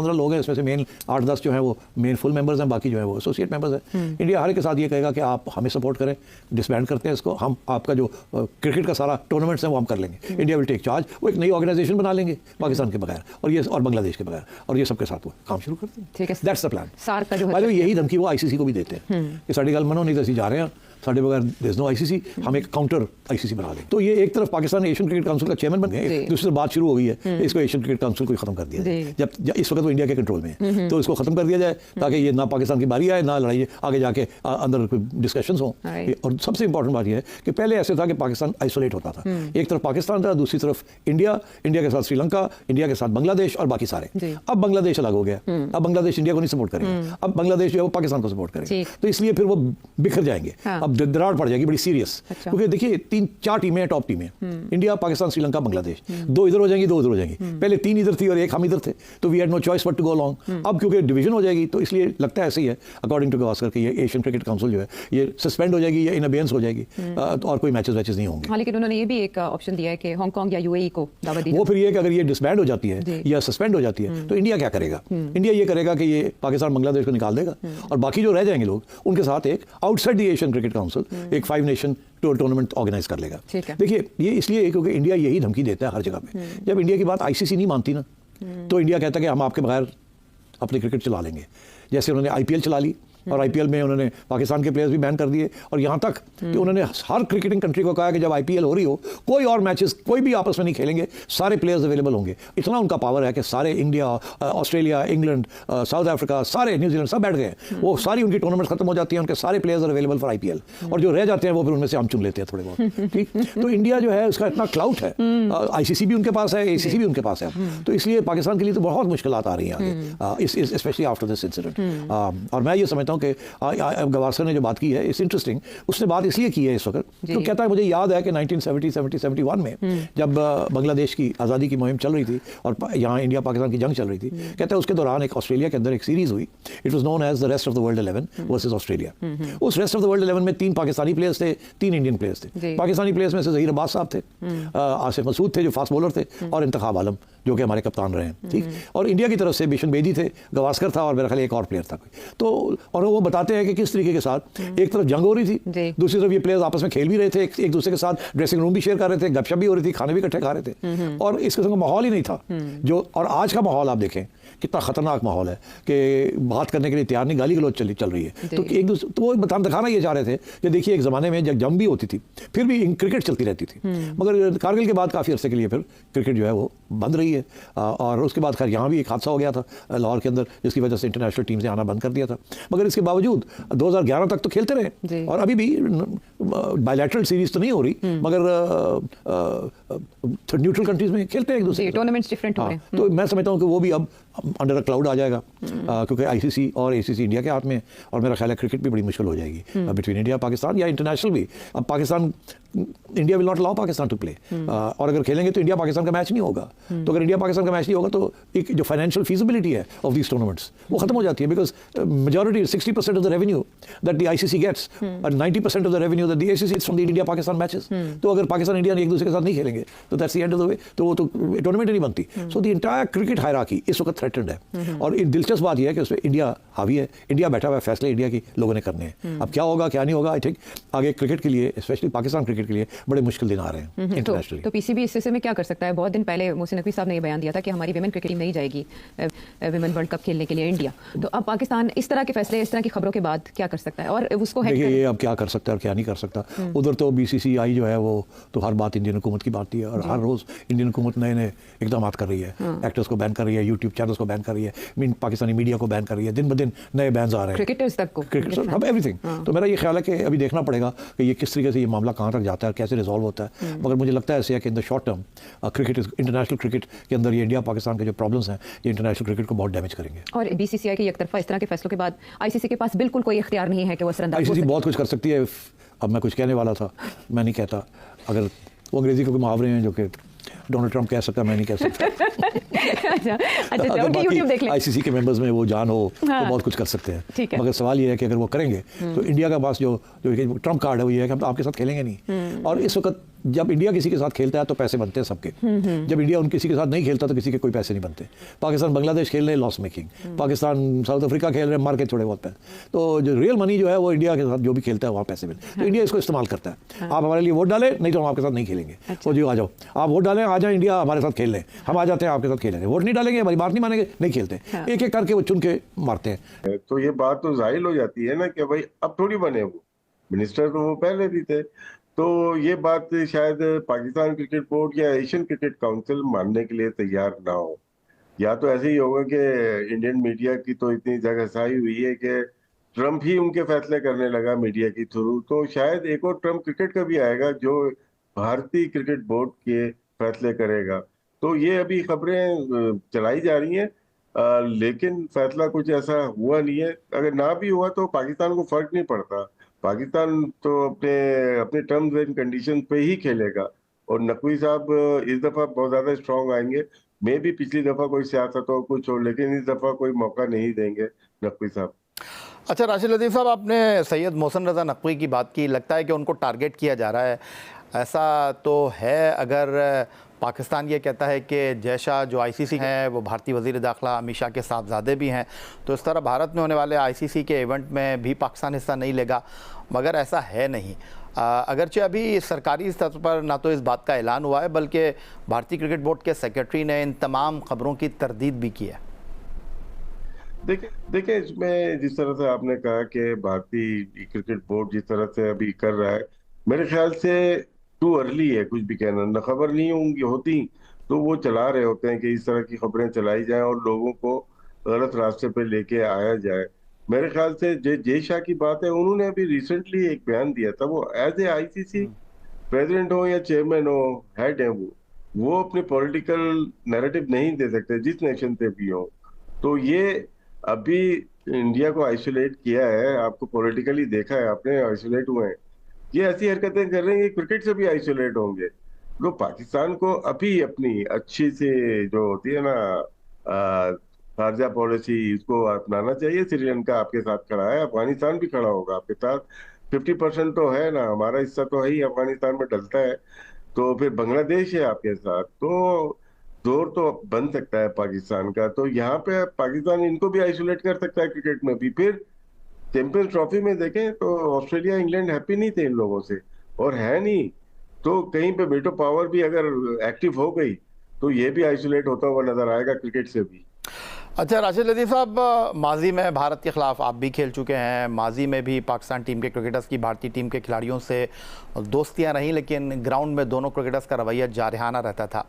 10-15 लोग हैं, इसमें से मेन 8-10 जो है वो मेन फुल मेंबर्स हैं, बाकी जो है वो एसोसिएट मेंबर्स हैं। इंडिया हर एक के साथ ये कहेगा कि आप हमें सपोर्ट करें, डिसबैंड करते हैं इसको, हम आपका जो क्रिकेट का सारा टूर्नामेंट्स है वो हम कर लेंगे। इंडिया विल टेक चार्ज, वो एक नई ऑर्गेनाइजेशन बना लेंगे पाकिस्तान के बगैर और बांग्लादेश के बगैर, और ये सबके साथ वो काम शुरू करते हैं। ठीक है, दैट्स द प्लान। सार का जो है यही धमकी वो आईसीसी को भी देते हैं कि साड़ी गल मनो नहीं तो असं जा रहे हैं, साढ़े बगैर देयर इज नो आईसीसी, हम एक काउंटर आईसीसी बना लें। तो ये एक तरफ पाकिस्तान एशियन क्रिकेट काउंसिल का चेयरमैन बन गए, दूसरी तरफ बात शुरू हो गई है इसको एशियन क्रिकेट काउंसिल को खत्म कर दिया जाए। जब इस वक्त वो इंडिया के कंट्रोल में है तो इसको खत्म कर दिया जाए ताकि ये ना पाकिस्तान की बारी आए, ना लड़ाई आगे जाके अंदर डिस्कशंस हो। और सबसे इंपॉर्टेंट बात यह है कि पहले ऐसे था कि पाकिस्तान आइसोलेट होता था, एक तरफ पाकिस्तान था, दूसरी तरफ इंडिया, इंडिया के साथ श्रीलंका, इंडिया के साथ बांग्लादेश और बाकी सारे। अब बांग्लादेश अलग हो गया, अब बांग्लादेश इंडिया को नहीं सपोर्ट करेगा, अब बांग्लादेश जो है वो पाकिस्तान को सपोर्ट करेगा, तो इसलिए फिर वो बिखर जाएंगे। अब दरार पड़ जाएगी सीरियस, क्योंकि देखिए 3-4 टीमें हैं, टॉप टीमें, इंडिया, पाकिस्तान, श्रीलंका, बांग्लादेश, 2 इधर हो जाएंगी, 2 उधर हो जाएंगी। पहले 3 इधर थी और 1 हम इधर थे, तो we had no choice but to go along. अब क्योंकि डिवीजन हो जाएगी तो इसलिए लगता है ऐसे ही है, अकॉर्डिंग टू गवास्कर कि ये एशियन क्रिकेट काउंसिल जो है ये सस्पेंड हो जाएगी या इन अबेयंस हो जाएगी, और कोई मैचेस नहीं होंगे। हाँ, लेकिन उन्होंने ये भी एक ऑप्शन दिया है कि हांगकांग या यूएई को दावत दी। वो फिर ये कि अगर ये डिसबैंड हो जाती है या सस्पेंड हो जाती है तो इंडिया क्या करेगा? इंडिया ये करेगा कि ये पाकिस्तान, बांग्लादेश को निकाल देगा और बाकी जो रह जाएंगे लोग उनके साथ एक outside the Asian cricket council एक 5 नेशन टूर्नामेंट ऑर्गेनाइज कर लेगा। देखिए ये इसलिए क्योंकि इंडिया यही धमकी देता है हर जगह पे। जब इंडिया की बात आईसीसी नहीं मानती ना तो इंडिया कहता है कि हम आपके बगैर अपनी क्रिकेट चला लेंगे। जैसे उन्होंने आईपीएल चला ली और आईपीएल में उन्होंने पाकिस्तान के प्लेयर्स भी बैन कर दिए, और यहाँ तक कि उन्होंने हर क्रिकेटिंग कंट्री को कहा कि जब आईपीएल हो रही हो कोई और मैचेस कोई भी आपस में नहीं खेलेंगे, सारे प्लेयर्स अवेलेबल होंगे। इतना उनका पावर है कि सारे India, Australia, England, south Africa, सारे न्यूजीलैंड सब बैठ गए, वो सारी उनकी टूर्नामेंट खत्म हो जाती है, उनके सारे प्लेयर्स अवेलेबल फॉर आईपीएल, और जो रह जाते हैं वो फिर उनमें से हम चुन लेते हैं थोड़े बहुत। ठीक, तो इंडिया जो है उसका इतना क्लाउट है, आईसीसी भी उनके पास है, एसीसी भी उनके पास है, तो इसलिए पाकिस्तान के लिए तो बहुत मुश्किलात आ रही हैं आगे, स्पेशली आफ्टर दिस इंसिडेंट। और मैं ये समझता हूँ कि गवास्कर ने जो बात की है इट्स इंटरेस्टिंग। उसने बात इसलिए की है इस वक्त तो कहता है मुझे याद है कि 1970-71 में जब बांग्लादेश की आज़ादी की मुहिम चल रही थी और यहाँ इंडिया पाकिस्तान की जंग चल रही थी, कहता है उसके दौरान एक ऑस्ट्रेलिया के अंदर एक सीरीज हुई, it was known as the rest of the world 11 versus Australia. उस रेस्ट ऑफ द वर्ल्ड 11 में 3 पाकिस्तानी प्लेयर्स थे, 3 इंडियन प्लेयर्स थे। पाकिस्तानी प्लेयर्स में से ज़हीर अब्बास साहब थे, आसिफ मसूद थे जो फास्ट बॉलर थे, और इंतखाब आलम जो कि हमारे कप्तान रहे हैं। ठीक, और इंडिया की तरफ से बिशन बेदी थे, गवास्कर था और मेरा ख्याल एक और प्लेयर था। तो और वो बताते हैं कि किस तरीके के साथ एक तरफ जंग हो रही थी, दूसरी तरफ ये प्लेयर्स आपस में खेल भी रहे थे, एक दूसरे के साथ ड्रेसिंग रूम भी शेयर कर रहे थे, गपशप भी हो रही थी, खाने भी इकट्ठे खा रहे थे, और इस किस्म का माहौल ही नहीं था जो। और आज का माहौल आप देखें कितना खतरनाक माहौल है कि बात करने के लिए तैयार नहीं, गाली गलौज चल रही है। तो एक दूसरे तो वो दिखाना ये चाह रहे थे कि देखिए एक ज़माने में जब जंग भी होती थी फिर भी क्रिकेट चलती रहती थी, मगर कारगिल के बाद काफ़ी अर्से के लिए फिर क्रिकेट जो है वो बंद रही है। और उसके बाद खैर यहाँ भी एक हादसा हो गया था लाहौर के अंदर जिसकी वजह से इंटरनेशनल टीम से आना बंद कर दिया था, मगर इसके बावजूद 2011 तक तो खेलते रहे, और अभी भी बायलैटरल सीरीज तो नहीं हो रही मगर न्यूट्रल कंट्रीज में खेलते हैं एक दूसरे, टूर्नामेंट्स डिफरेंट हो रहे हैं। तो मैं समझता हूँ कि वो भी अब अंडर अ क्लाउड आ जाएगा, क्योंकि आईसीसी और एसीसी इंडिया के हाथ में, और मेरा ख्याल है क्रिकेट भी बड़ी मुश्किल हो जाएगी बिटवीन इंडिया पाकिस्तान या इंटरनेशनल भी। अब Pakistan, India will not allow Pakistan to play, और अगर खेलेंगे तो इंडिया पाकिस्तान का मैच नहीं होगा। तो अगर इंडिया पाकिस्तान का मैच नहीं होगा तो एक जो फाइनेंशियल फीजिबिलिटी है ऑफ दीज टूर्नामेंट्स वो खत्म हो जाती है, because majority 60% of the revenue that the ICC gets और 90% of the revenue that the ACC is from the India Pakistan matches. तो अगर पाकिस्तान इंडिया एक दूसरे के साथ नहीं खेलेंगे तो that's the end of the way, तो वो तो टूर्नामेंट नहीं बनती। So the entire cricket hierarchy इस वक्त थ्रेटेंड है, और दिलचस्प बात यह है कि उसमें इंडिया हावी है, इंडिया बैठा हुआ है, फैसले इंडिया की लोगों ने करने हैं। अब क्या होगा क्या नहीं होगा, आई थिंक आगे क्रिकेट के लिए, स्पेशली पाकिस्तान क्रिकेट के लिए बड़े मुश्किल दिन आ रहे हैं इंटरनेशनली। तो पीसीबी इस सिलसिले में क्या कर सकता है? बहुत दिन पहले मोहसिन नकवी साहब ने ये बयान दिया था कि हमारी विमेन क्रिकेट टीम नहीं जाएगी विमेन वर्ल्ड कप खेलने के लिए इंडिया। तो अब पाकिस्तान इस तरह के फैसले, इस तरह की खबरों के बाद क्या कर सकता है? और उसको देखिए ये अब क्या कर सकता है और क्या नहीं कर सकता। उधर तो बीसीसीआई जो है वो तो हर बात इंडियन हुकूमत की बात है, और हर रोज इंडियन हुकूमत नए नए इकदाम कर रही है, एक्टर्स को बैन कर रही है, यूट्यूब चैनल्स को बैन कर रही है, पाकिस्तानी मीडिया को बैन कर रही है, दिन ब दिन नए बैन्स आ रहे हैं, क्रिकेटर्स तक को, अब एवरीथिंग। तो मेरा ये ख्याल है कि अभी देखना पड़ेगा कि ये किस तरीके से ये मामला कहाँ तक जाता है, कैसे रिजॉल्व होता है। मगर मुझे लगता है ऐसे है कि in the short term cricket, international cricket के अंदर ये इंडिया पाकिस्तान के जो प्रॉब्लम्स हैं ये इंटरनेशनल क्रिकेट को बहुत डैमेज करेंगे। और बीसीसीआई के एक तरफा इस तरह के फैसलों के बाद आईसीसी के पास बिल्कुल कोई इख्तियार नहीं है कि वो असरअंदाज हो। आईसीसी बहुत कुछ कर सकती है। अब मैं कुछ कहने वाला था, मैं नहीं कहता, अगर वो अंग्रेजी के मुहावरे हैं जो कि डोनाल्ड ट्रंप कह सकता, मैं नहीं कह सकता। अच्छा अच्छा, अगर उनकी यूट्यूब देख बाकी लें। आईसीसी के मेंबर्स में वो जान हो तो हाँ। बहुत कुछ कर सकते ठीक हैं, है। मगर सवाल ये है कि अगर वो करेंगे तो इंडिया का पास जो ट्रम्प कार्ड है वो ये है कि हम आपके साथ खेलेंगे नहीं। और इस वक्त जब इंडिया किसी के साथ खेलता है तो पैसे बनते हैं सबके, जब इंडिया उन किसी के साथ नहीं खेलता तो किसी के कोई पैसे नहीं बनते। पाकिस्तान बांग्लादेश खेल रहे हैं loss making, Pakistan south Africa खेल रहे हैं मार के थोड़े बहुत पैसे, तो जो रियल मनी जो है वो इंडिया के साथ जो भी खेलता है वहाँ पैसे मिलते हैं। तो इंडिया इसको इस्तेमाल करता है। आप हमारे लिए वोट डालें, नहीं तो हम आपके साथ नहीं खेलेंगे। वो जी आ जाओ, आप वोट डालें, आ जाए इंडिया हमारे साथ खेल लें, हम आ जाते हैं आपके साथ खेलेंगे। वोट नहीं डालेंगे, हमारी बात नहीं मानेंगे, नहीं खेलते। एक एक करके वो चुन के मारते हैं। तो ये बात तो जाहिर हो जाती है ना कि भाई अब थोड़ी बने वो मिनिस्टर, तो वो पहले भी थे। तो ये बात शायद पाकिस्तान क्रिकेट बोर्ड या एशियन क्रिकेट काउंसिल मानने के लिए तैयार ना हो। या तो ऐसे ही होगा कि इंडियन मीडिया की तो इतनी जगहसाई हुई है कि ट्रम्प ही उनके फैसले करने लगा मीडिया के थ्रू, तो शायद एक और ट्रम्प क्रिकेट का भी आएगा जो भारतीय क्रिकेट बोर्ड के फैसले करेगा। तो ये अभी खबरें चलाई जा रही हैं, लेकिन फैसला कुछ ऐसा हुआ नहीं है। अगर ना भी हुआ तो पाकिस्तान को फर्क नहीं पड़ता, पाकिस्तान तो अपने अपने टर्म्स एंड कंडीशन पे ही खेलेगा। और नकवी साहब इस दफा बहुत ज्यादा स्ट्रांग आएंगे। मैं भी पिछली दफा कोई सियासत हो कुछ हो, लेकिन इस दफा कोई मौका नहीं देंगे नकवी साहब। अच्छा राशिद लतीफ़ साहब, आपने सैयद मोहसिन रज़ा नकवी की बात की, लगता है कि उनको टारगेट किया जा रहा है, ऐसा तो है? अगर पाकिस्तान ये कहता है कि जैशा जो आईसीसी है वो भारतीय वज़ीर दाखिला अमित शाह के साहबजादे भी हैं, तो इस तरह भारत में होने वाले आईसीसी के इवेंट में भी पाकिस्तान हिस्सा नहीं लेगा, मगर ऐसा है नहीं। अगरचे अभी सरकारी स्तर पर ना तो इस बात का ऐलान हुआ है, बल्कि भारतीय क्रिकेट बोर्ड के सेक्रेटरी ने इन तमाम खबरों की तरदीद भी की है। देखिए इसमें जिस तरह से आपने कहा कि भारतीय क्रिकेट बोर्ड जिस तरह से अभी कर रहा है, मेरे ख्याल से टू अर्ली है कुछ भी कहना। न खबर नहीं होंगी होती तो वो चला रहे होते हैं कि इस तरह की खबरें चलाई जाएं और लोगों को गलत रास्ते पे लेके आया जाए। मेरे ख्याल से जय शाह की बात है, उन्होंने अभी रिसेंटली एक बयान दिया था। वो एज ए आईसीसी प्रेसिडेंट हो या चेयरमैन हो, हेड है वो अपने पॉलिटिकल नैरेटिव नहीं दे सकते जिस नेशन से भी हो। तो ये अभी इंडिया को आइसोलेट किया है, आपको पॉलिटिकली देखा है आपने, आइसोलेट हुए हैं। ये ऐसी हरकतें कर रहे हैं, ये क्रिकेट से भी आइसोलेट होंगे। तो पाकिस्तान को अभी अपनी अच्छी से जो होती है ना खारजा पॉलिसी, इसको अपनाना चाहिए। श्रीलंका आपके साथ खड़ा है, अफगानिस्तान भी खड़ा होगा आपके साथ। 50% तो है ना, हमारा हिस्सा तो है ही, अफगानिस्तान में डलता है। तो फिर बांग्लादेश है आपके साथ, तो जोर तो बन सकता है पाकिस्तान का। तो यहाँ पे पाकिस्तान इनको भी आइसोलेट कर सकता है क्रिकेट में भी। फिर चैंपियंस ट्रॉफी में देखें तो ऑस्ट्रेलिया इंग्लैंड हैप्पी नहीं थे इन लोगों से, और है नहीं। तो कहीं पे वेटो पावर भी अगर एक्टिव हो गई तो ये भी आइसोलेट होता हुआ नजर आएगा क्रिकेट से भी। अच्छा राशिद लतीफ़ साहब, माजी में भारत के ख़िलाफ़ आप भी खेल चुके हैं, माजी में भी पाकिस्तान टीम के क्रिकेटर्स की भारतीय टीम के खिलाड़ियों से दोस्तियां रहीं, लेकिन ग्राउंड में दोनों क्रिकेटर्स का रवैया जारहाना रहता था।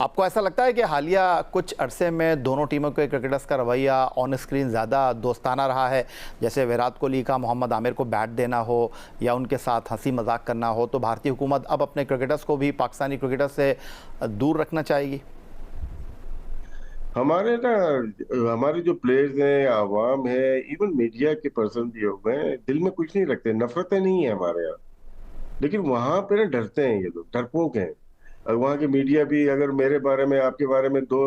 आपको ऐसा लगता है कि हालिया कुछ अरसे में दोनों टीमों के क्रिकेटर्स का रवैया ऑन स्क्रीन ज़्यादा दोस्ताना रहा है? जैसे विराट कोहली का मोहम्मद आमिर को बैट देना हो या उनके साथ हंसी मजाक करना हो, तो भारतीय हुकूमत अब अपने क्रिकेटर्स को भी पाकिस्तानी क्रिकेटर्स से दूर रखना चाहेगी? हमारे जो प्लेयर्स हैं, आवाम है, इवन मीडिया के पर्सन भी हो गए, दिल में कुछ नहीं रखते, नफरतें नहीं है हमारे यहाँ। लेकिन वहां पे ना डरते हैं, ये लोग डरपोक हैं। और वहाँ के मीडिया भी अगर मेरे बारे में आपके बारे में दो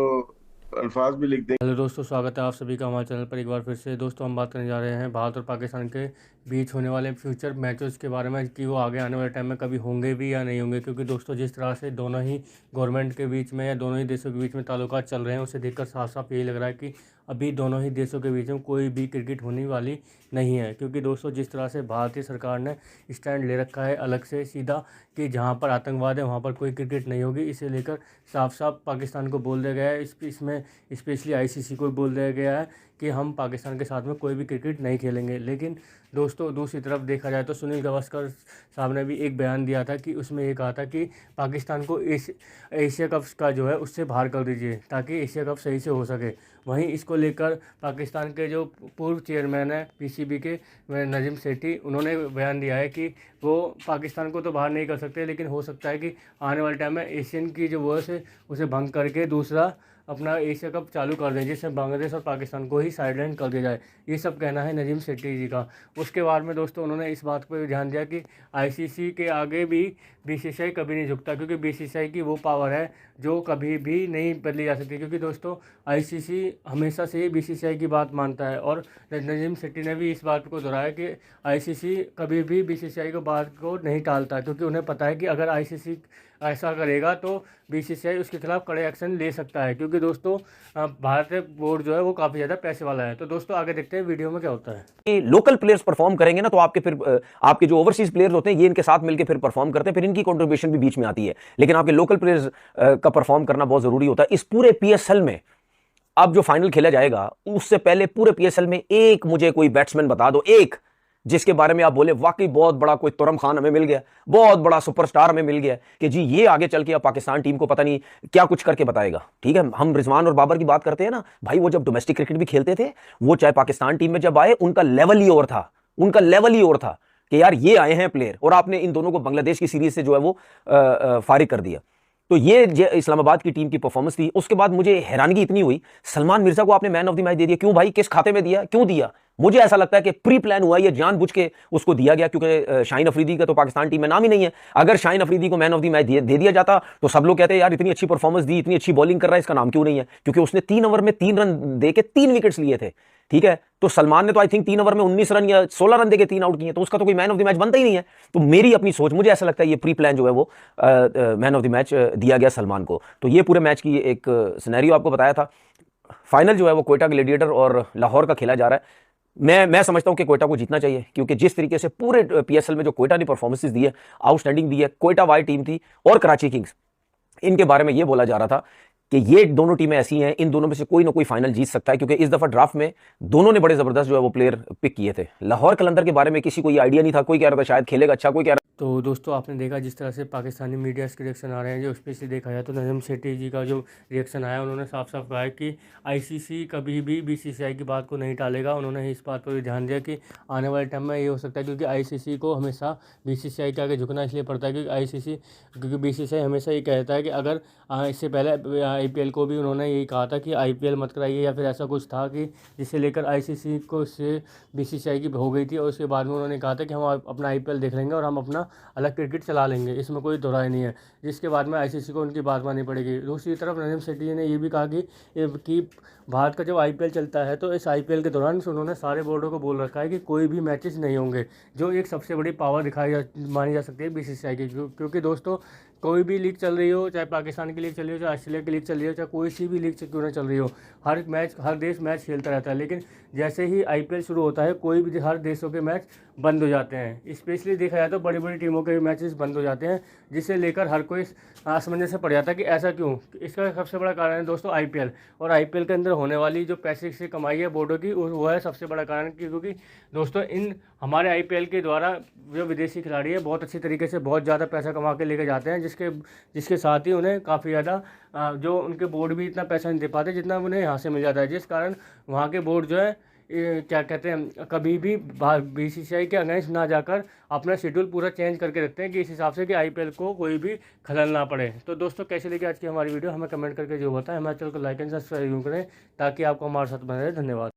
अल्फाज भी लिख दें। हेलो दोस्तों, स्वागत है आप सभी का हमारे चैनल पर एक बार फिर से। दोस्तों हम बात करने जा रहे हैं भारत और पाकिस्तान के बीच होने वाले फ्यूचर मैचेस के बारे में कि वो आगे आने वाले टाइम में कभी होंगे भी या नहीं होंगे। क्योंकि दोस्तों जिस तरह से दोनों ही गवर्नमेंट के बीच में या दोनों ही देशों के बीच में ताल्लुकात चल रहे हैं, उसे देखकर साफ साफ यही लग रहा है कि अभी दोनों ही देशों के बीच में कोई भी क्रिकेट होने वाली नहीं है। क्योंकि दोस्तों जिस तरह से भारतीय सरकार ने स्टैंड ले रखा है अलग से सीधा कि जहाँ पर आतंकवाद है वहाँ पर कोई क्रिकेट नहीं होगी, इसे लेकर साफ साफ पाकिस्तान को बोल दिया गया है। इसमें स्पेशली आईसीसी को बोल दिया गया है कि हम पाकिस्तान के साथ में कोई भी क्रिकेट नहीं खेलेंगे। लेकिन दोस्तों दूसरी तरफ देखा जाए तो सुनील गावस्कर साहब ने भी एक बयान दिया था कि उसमें ये कहा था कि पाकिस्तान को एशिया कप का जो है उससे बाहर कर दीजिए ताकि एशिया कप सही से हो सके। वहीं इसको लेकर पाकिस्तान के जो पूर्व चेयरमैन है पीसीबी के नजीम सेठी, उन्होंने बयान दिया है कि वो पाकिस्तान को तो बाहर नहीं कर सकते, लेकिन हो सकता है कि आने वाले टाइम में एशियन की जो वर्ष है उसे भंग करके दूसरा अपना एशिया कप चालू कर दें, जिससे बांग्लादेश और पाकिस्तान को ही साइडलाइन कर दिया जाए। ये सब कहना है नजीम सेठी जी का। उसके बाद में दोस्तों उन्होंने इस बात पर ध्यान दिया कि आईसीसी के आगे भी बीसीसीआई कभी नहीं झुकता, क्योंकि बीसीसीआई की वो पावर है जो कभी भी नहीं बदली जा सकती, क्योंकि दोस्तों आईसीसी हमेशा से ही बीसीसीआई की बात मानता है। और नजीम सेठी ने भी इस बात को दोहराया कि आईसीसी कभी भी बीसीसीआई को बात को नहीं टालता, क्योंकि उन्हें पता है कि अगर आईसीसी ऐसा करेगा तो बीसीसीआई उसके खिलाफ कड़े एक्शन ले सकता है, क्योंकि दोस्तों भारतीय बोर्ड जो है वो काफ़ी ज़्यादा पैसे वाला है। तो दोस्तों आगे देखते हैं वीडियो में क्या होता है। लोकल प्लेयर्स परफॉर्म करेंगे ना, तो आपके जो ओवरसीज प्लेयर्स होते हैं ये इनके साथ मिलकर फिर परफॉर्म करते हैं, फिर इनकी कंट्रीब्यूशन भी बीच में आती है। लेकिन आपके लोकल प्लेयर्स का परफॉर्म करना बहुत जरूरी होता है। इस पूरे पीएसएल में अब जो फाइनल खेला जाएगा उससे पहले पूरे पीएसएल में एक मुझे कोई बैट्समैन बता दो, एक जिसके बारे में आप बोले वाकई बहुत बड़ा कोई तुरम खान हमें मिल गया, बहुत बड़ा सुपरस्टार हमें मिल गया कि जी ये आगे चल के अब पाकिस्तान टीम को पता नहीं क्या कुछ करके बताएगा। ठीक है, हम रिजवान और बाबर की बात करते हैं ना भाई, वो जब डोमेस्टिक क्रिकेट भी खेलते थे, वो चाहे पाकिस्तान टीम में जब आए उनका लेवल ही और था, उनका लेवल ही और था कि यार ये आए हैं प्लेयर, और आपने इन दोनों को बांग्लादेश की सीरीज से जो है वो फारिग कर दिया। तो ये इस्लामाबाद की टीम की परफॉर्मेंस थी। उसके बाद मुझे हैरानगी इतनी हुई, सलमान मिर्जा को आपने मैन ऑफ द मैच दे दिया, क्यों भाई, किस खाते में दिया, क्यों दिया? मुझे ऐसा लगता है कि प्री प्लान हुआ, ये जानबूझ के उसको दिया गया, क्योंकि शाहीन अफरीदी का तो पाकिस्तान टीम में नाम ही नहीं है। अगर शाहीन अफरीदी को मैन ऑफ द मैच दे दिया जाता तो सब लोग कहते हैं यार इतनी अच्छी परफॉर्मेंस दी, इतनी अच्छी बॉलिंग कर रहा है, इसका नाम क्यों नहीं है? क्योंकि उसने 3 ओवर में 3 रन दे के 3 विकेट्स लिए थे। ठीक है, तो सलमान ने तो आई थिंक 3 ओवर में 19 रन या 16 रन देके 3 आउट किए, तो उसका तो कोई मैन ऑफ द मैच बनता ही नहीं है। तो मेरी अपनी सोच, मुझे ऐसा लगता है ये प्री प्लान जो है वो मैन ऑफ द मैच दिया गया सलमान को। तो ये पूरे मैच की एक सिनेरियो आपको बताया था। फाइनल जो है वो क्वेटा ग्लैडिएटर और लाहौर का खेला जा रहा है। मैं समझता हूं कि क्वेटा को जीतना चाहिए, क्योंकि जिस तरीके से पूरे पीएसएल में जो क्वेटा ने परफॉर्मेंसेस दी है, आउटस्टैंडिंग दी है। क्वेटा वाई टीम थी और कराची किंग्स, इनके बारे में ये बोला जा रहा था कि ये दोनों टीमें ऐसी हैं, इन दोनों में से कोई ना कोई फाइनल जीत सकता है, क्योंकि इस दफा ड्राफ्ट में दोनों ने बड़े जबरदस्त जो है वो प्लेयर पिक किए थे। लाहौर कलंदर के बारे में किसी को ये आइडिया नहीं था, कोई कह रहा था शायद खेलेगा अच्छा, कोई कह रहा। तो दोस्तों आपने देखा जिस तरह से पाकिस्तानी मीडिया के रिएक्शन आ रहे हैं, जो स्पेशली देखा जाए तो नजीम सेठी जी का जो रिएक्शन आया, उन्होंने साफ साफ कहा है कि आईसीसी कभी भी बीसीसीआई की बात को नहीं टालेगा। उन्होंने इस बात पर भी ध्यान दिया कि आने वाले टाइम में ये हो सकता है, क्योंकि आईसीसी को हमेशा बीसीसीआई के आगे झुकना इसलिए पड़ता है क्योंकि बीसीसीआई हमेशा ये कहता है कि अगर इससे पहले आईपीएल को भी उन्होंने यही कहा था कि आईपीएल मत कराइए, या फिर ऐसा कुछ था कि जिससे लेकर आईसीसी को से बीसीसीआई की हो गई थी, और उसके बाद में उन्होंने कहा था कि हम अपना आईपीएल देख लेंगे और हम अपना अलग क्रिकेट चला लेंगे, इसमें कोई दो राय नहीं है। जिसके बाद में आईसीसी को उनकी बात माननी पड़ेगी। दूसरी तरफ नजीम सेठी जी ने ये भी कहा कि भारत का जब आईपीएल चलता है तो इस आईपीएल के दौरान उन्होंने सारे बोर्डों को बोल रखा है कि कोई भी मैचेस नहीं होंगे, जो एक सबसे बड़ी पावर मानी जा सकती है बीसीसीआई की। क्योंकि दोस्तों कोई भी लीग चल रही हो, चाहे पाकिस्तान की लीग चल रही हो, चाहे ऑस्ट्रेलिया की लीग चल रही हो, चाहे कोई सी भी लीग क्यों ना चल रही हो, हर देश मैच खेलता रहता है। लेकिन जैसे ही आईपीएल शुरू होता है, कोई भी हर देशों के मैच बंद हो जाते हैं। स्पेशली देखा जाए तो बड़ी बड़ी टीमों के मैचेस बंद हो जाते हैं, जिसे लेकर हर कोई असमंजस से पड़ जाता है कि ऐसा क्यों। इसका सबसे बड़ा कारण है दोस्तों आईपीएल, और आईपीएल के अंदर होने वाली जो पैसे से कमाई है बोर्डों की, वो है सबसे बड़ा कारण। क्योंकि दोस्तों हमारे आईपीएल के द्वारा जो विदेशी खिलाड़ी है बहुत अच्छी तरीके से बहुत ज़्यादा पैसा कमा के लेके जाते हैं, जिसके साथ ही उन्हें काफ़ी ज़्यादा जो उनके बोर्ड भी इतना पैसा नहीं दे पाते जितना उन्हें यहाँ से मिल जाता है। जिस कारण वहाँ के बोर्ड जो है क्या कहते हैं, कभी भी बीसीसीआई के अगेंस्ट ना जाकर अपना शेड्यूल पूरा चेंज करके रखते हैं कि इस हिसाब से कि आईपीएल को कोई भी खलल ना पड़े। तो दोस्तों कैसे लगी आज की हमारी वीडियो, हमें कमेंट करके जो बताएं। हमारे चैनल को लाइक एंड सब्सक्राइब करें ताकि आपको हमारे साथ बने रहे। धन्यवाद।